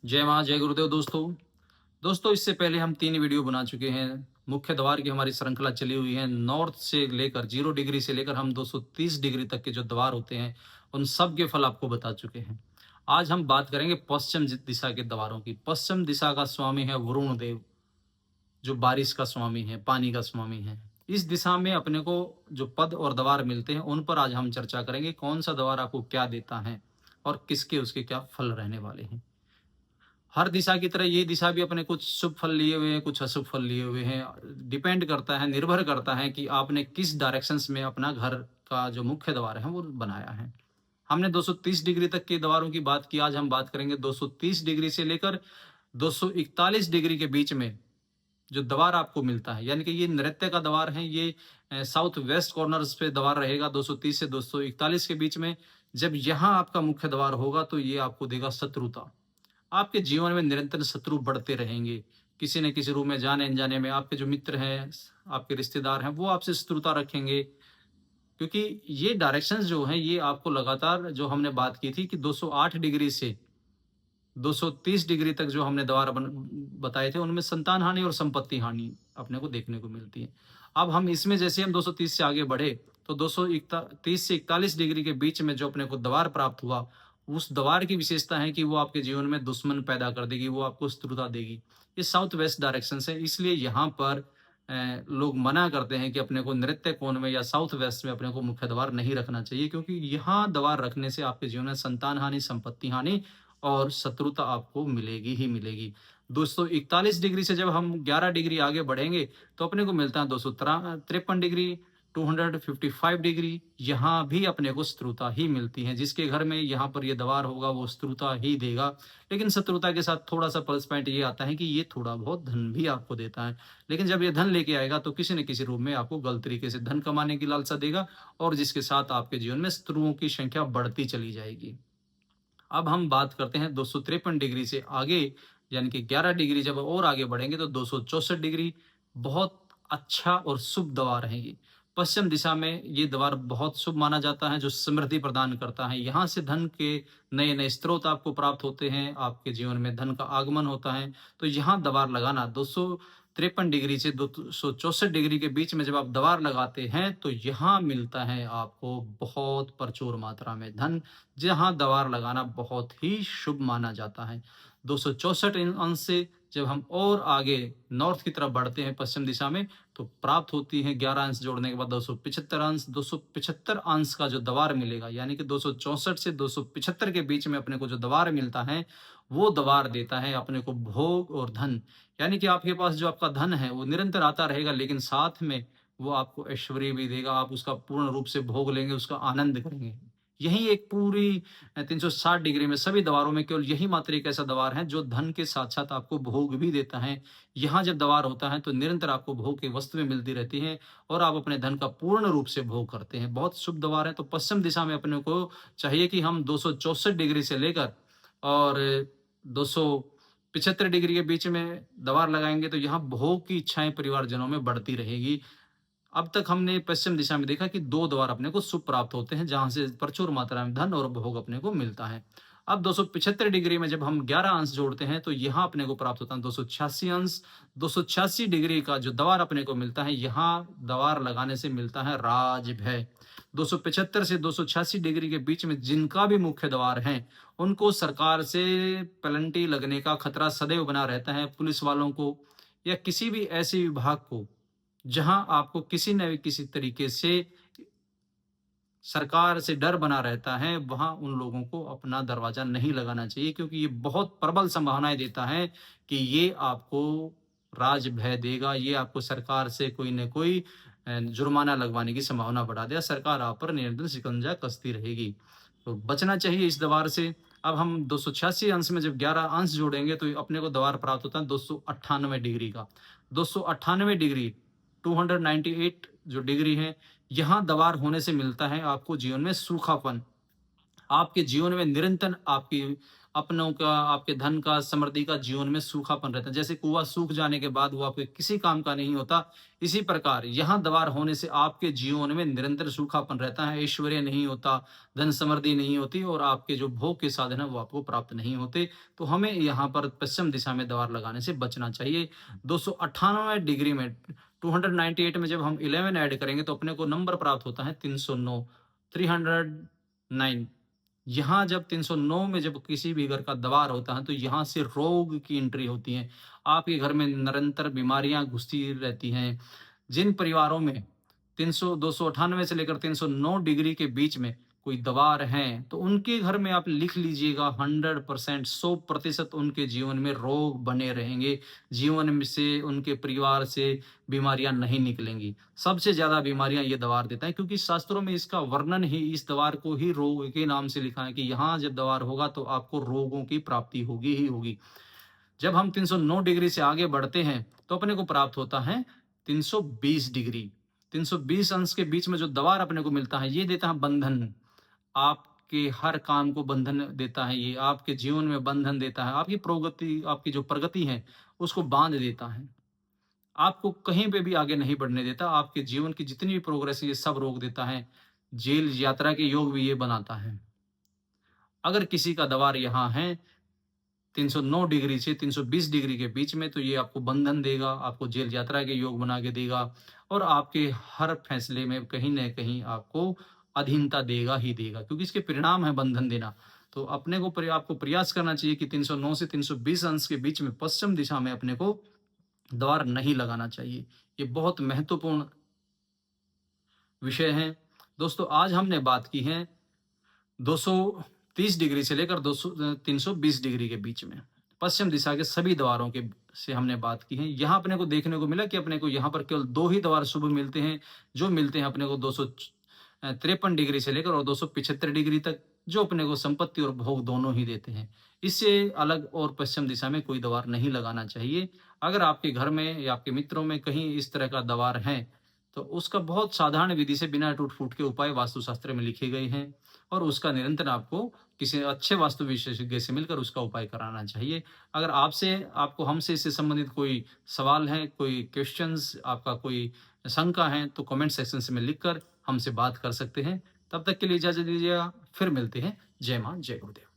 जय माँ जय गुरुदेव दोस्तों। इससे पहले हम 3 वीडियो बना चुके हैं। मुख्य द्वार की हमारी श्रृंखला चली हुई है। नॉर्थ से लेकर 0 डिग्री से लेकर हम 230 डिग्री तक के जो द्वार होते हैं, उन सब के फल आपको बता चुके हैं। आज हम बात करेंगे पश्चिम दिशा के द्वारों की। पश्चिम दिशा का स्वामी है वरुण देव, जो बारिश का स्वामी है, पानी का स्वामी है। इस दिशा में अपने को जो पद और द्वार मिलते हैं, उन पर आज हम चर्चा करेंगे। कौन सा द्वार आपको क्या देता है और किसके उसके क्या फल रहने वाले हैं। हर दिशा की तरह ये दिशा भी अपने कुछ शुभ फल लिए हुए हैं, कुछ अशुभ फल लिए हुए हैं। डिपेंड करता है, निर्भर करता है कि आपने किस डायरेक्शंस में अपना घर का जो मुख्य द्वार है वो बनाया है। हमने 230 डिग्री तक के द्वारों की बात की। आज हम बात करेंगे 230 डिग्री से लेकर 241 डिग्री के बीच में जो द्वार आपको मिलता है, यानी कि ये नृत्य का द्वार है। ये साउथ वेस्ट कॉर्नर्स पे द्वार रहेगा 230 से 241 के बीच में। जब यहाँ आपका मुख्य द्वार होगा तो ये आपको देगा शत्रुता। आपके जीवन में निरंतर शत्रु बढ़ते रहेंगे। किसी न किसी रूप में जाने अनजाने में आपके जो मित्र हैं, आपके रिश्तेदार हैं, वो आपसे शत्रुता रखेंगे। क्योंकि ये डायरेक्शंस जो हैं, ये आपको लगातार, जो हमने बात की थी कि 208 डिग्री से 230 डिग्री तक जो हमने द्वार बताए थे, उनमें संतान हानि और संपत्ति हानि अपने को देखने को मिलती है। अब हम इसमें जैसे हम 230 से आगे बढ़े तो 230 से 41 डिग्री के बीच में जो अपने को द्वार प्राप्त हुआ, उस द्वार की विशेषता है कि वो आपके जीवन में दुश्मन पैदा कर देगी, वो आपको शत्रुता देगी। ये साउथ वेस्ट डायरेक्शन है, इसलिए यहाँ पर लोग मना करते हैं कि अपने को नृत्य कोण में या साउथ वेस्ट में अपने को मुख्य द्वार नहीं रखना चाहिए, क्योंकि यहाँ द्वार रखने से आपके जीवन में संतान हानि, संपत्ति हानि और शत्रुता आपको मिलेगी ही मिलेगी। 241 डिग्री से जब हम 11 डिग्री आगे बढ़ेंगे तो अपने को मिलता है 253 डिग्री, 255 डिग्री। यहाँ भी अपने को शत्रुता ही मिलती है। जिसके घर में यहाँ पर ये द्वार होगा वो शत्रुता ही देगा। लेकिन शत्रुता के साथ थोड़ा सा प्लस पॉइंट ये आता है कि ये थोड़ा बहुत धन भी आपको देता है। लेकिन जब ये धन लेके आएगा तो किसी न किसी रूप में आपको गलत तरीके से धन कमाने की लालसा देगा, और जिसके साथ आपके जीवन में शत्रुओं की संख्या बढ़ती चली जाएगी। अब हम बात करते हैं 253 डिग्री से आगे, यानी कि 11 डिग्री जब और आगे बढ़ेंगे तो 264 डिग्री। बहुत अच्छा और शुभ द्वार है ये। पश्चिम दिशा में ये द्वार बहुत शुभ माना जाता है, जो समृद्धि प्रदान करता है। यहाँ से धन के नए नए स्रोत आपको प्राप्त होते हैं, आपके जीवन में धन का आगमन होता है। तो यहाँ द्वार लगाना 253 डिग्री से 264 डिग्री के बीच में जब आप द्वार लगाते हैं तो यहाँ मिलता है आपको बहुत प्रचुर मात्रा में धन। जहाँ द्वार लगाना बहुत ही शुभ माना जाता है। 264 अंश से जब हम और आगे नॉर्थ की तरफ बढ़ते हैं पश्चिम दिशा में, तो प्राप्त होती है 11 अंश जोड़ने के बाद 275 अंश। 275 अंश का जो द्वार मिलेगा, यानी कि 264 से 275 के बीच में अपने को जो द्वार मिलता है, वो द्वार देता है अपने को भोग और धन। यानी कि आपके पास जो आपका धन है वो निरंतर आता रहेगा, लेकिन साथ में वो आपको ऐश्वर्य भी देगा। आप उसका पूर्ण रूप से भोग लेंगे, उसका आनंद करेंगे। यही एक पूरी 360 डिग्री में सभी द्वारों में केवल यही मात्र एक ऐसा द्वार है जो धन के साथ साथ आपको भोग भी देता है। यहाँ जब द्वार होता है तो निरंतर आपको भोग की वस्तुएं मिलती रहती हैं और आप अपने धन का पूर्ण रूप से भोग करते हैं। बहुत शुभ द्वार है। तो पश्चिम दिशा में अपने को चाहिए कि हम 264 डिग्री से लेकर और 275 डिग्री के बीच में द्वार लगाएंगे तो यहाँ भोग की इच्छाएं परिवारजनों में बढ़ती रहेगी। अब तक हमने पश्चिम दिशा में देखा कि 2 द्वार अपने को शुभ प्राप्त होते हैं, जहाँ से प्रचुर मात्रा में धन और भोग अपने को मिलता है। अब 275 डिग्री में जब हम 11 अंश जोड़ते हैं तो यहाँ अपने को प्राप्त होता है 286 अंश। 286 डिग्री का जो द्वार अपने को मिलता है, यहाँ द्वार लगाने से मिलता है राजभय। 275 से 286 डिग्री के बीच में जिनका भी मुख्य द्वार है, उनको सरकार से पेनल्टी लगने का खतरा सदैव बना रहता है। पुलिस वालों को या किसी भी ऐसे विभाग को जहां आपको किसी न किसी तरीके से सरकार से डर बना रहता है, वहां उन लोगों को अपना दरवाजा नहीं लगाना चाहिए, क्योंकि ये बहुत प्रबल संभावनाएं देता है कि ये आपको राज भय देगा। ये आपको सरकार से कोई न कोई जुर्माना लगवाने की संभावना बढ़ा देगा। सरकार आप पर निरंतर शिकंजा कसती रहेगी, तो बचना चाहिए इस दवार से। अब हम 286 अंश में जब 11 अंश जोड़ेंगे तो अपने को दवार प्राप्त होता है 298 डिग्री का। 298 डिग्री 298 जो डिग्री है, यहाँ दवार होने से मिलता है आपको जीवन में सूखापन। आपके जीवन में निरंतर आपकी अपनों का, आपके धन का, समृद्धि का, जीवन में सूखापन रहता है। जैसे कुआँ सूख जाने के बाद वो आपके किसी काम का नहीं होता, इसी प्रकार यहाँ दवार होने से आपके जीवन में निरंतर सूखापन रहता है, ऐश्वर्य नहीं होता, धन समृद्धि नहीं होती और आपके जो भोग के साधन है वो आपको प्राप्त नहीं होते। तो हमें यहाँ पर पश्चिम दिशा में दवार लगाने से बचना चाहिए। 298 डिग्री में 298 में जब हम 11 ऐड करेंगे तो अपने को नंबर प्राप्त होता है 309, 309। यहाँ जब 309 में जब किसी भी घर का दवार होता है तो यहाँ से रोग की एंट्री होती है। आपके घर में निरंतर बीमारियां घुसती रहती हैं। जिन परिवारों में 298 से लेकर 309 डिग्री के बीच में कोई दवार हैं, तो उनके घर में आप लिख लीजिएगा 100%, 100% उनके जीवन में रोग बने रहेंगे। जीवन में से, उनके परिवार से बीमारियां नहीं निकलेंगी। सबसे ज़्यादा बीमारियां ये दवार देता है, क्योंकि शास्त्रों में इसका वर्णन ही, इस दवार को ही रोग के नाम से लिखा है कि यहाँ जब दवार होगा तो आपको रोगों की प्राप्ति होगी ही होगी। जब हम 309 डिग्री से आगे बढ़ते हैं तो अपने को प्राप्त होता है 320 डिग्री। 320 अंश के बीच में जो दवार अपने को मिलता है ये देता है बंधन। आपके हर काम को बंधन देता है, ये आपके जीवन में बंधन देता है, आपकी प्रगति, आपकी जो प्रगति है उसको बांध देता है, आपको कहीं पे भी आगे नहीं बढ़ने देता, आपके जीवन की जितनी भी प्रोग्रेस है ये सब रोक देता है। जेल यात्रा के योग भी ये बनाता है। अगर किसी का दवार यहाँ है 309 डिग्री से 320 डिग्री के बीच में, तो ये आपको बंधन देगा, आपको जेल यात्रा के योग बना के देगा और आपके हर फैसले में कहीं न कहीं आपको अधीनता देगा ही देगा, क्योंकि इसके परिणाम है बंधन देना। तो अपने को आपको प्रयास करना चाहिए कि 309 से 320 अंश के बीच में पश्चिम दिशा में अपने को दवार नहीं लगाना चाहिए। ये बहुत महत्वपूर्ण विषय है। दोस्तों, आज हमने बात की है 230 डिग्री से लेकर 320 डिग्री के बीच में पश्चिम दिशा के सभी द्वारों के से हमने बात की है। यहाँ अपने को देखने को मिला कि अपने को यहाँ पर केवल 2 ही द्वार शुभ मिलते हैं, जो मिलते हैं अपने को 253 डिग्री से लेकर और 275 डिग्री तक, जो अपने को संपत्ति और भोग दोनों ही देते हैं। इससे अलग और पश्चिम दिशा में कोई द्वार नहीं लगाना चाहिए। अगर आपके घर में या आपके मित्रों में कहीं इस तरह का द्वार है, तो उसका बहुत साधारण विधि से बिना टूट-फूट के उपाय वास्तुशास्त्र में लिखे गए हैं और उसका निरंतर आपको किसी अच्छे वास्तु विशेषज्ञ से मिलकर उसका उपाय कराना चाहिए। अगर आपको हमसे इससे संबंधित कोई सवाल है, कोई क्वेश्चंस, आपका कोई शंका है, तो कमेंट सेक्शन से में लिखकर हमसे बात कर सकते हैं। तब तक के लिए इजाज़त दीजिएगा, फिर मिलते हैं। जय माँ, जय गुरुदेव।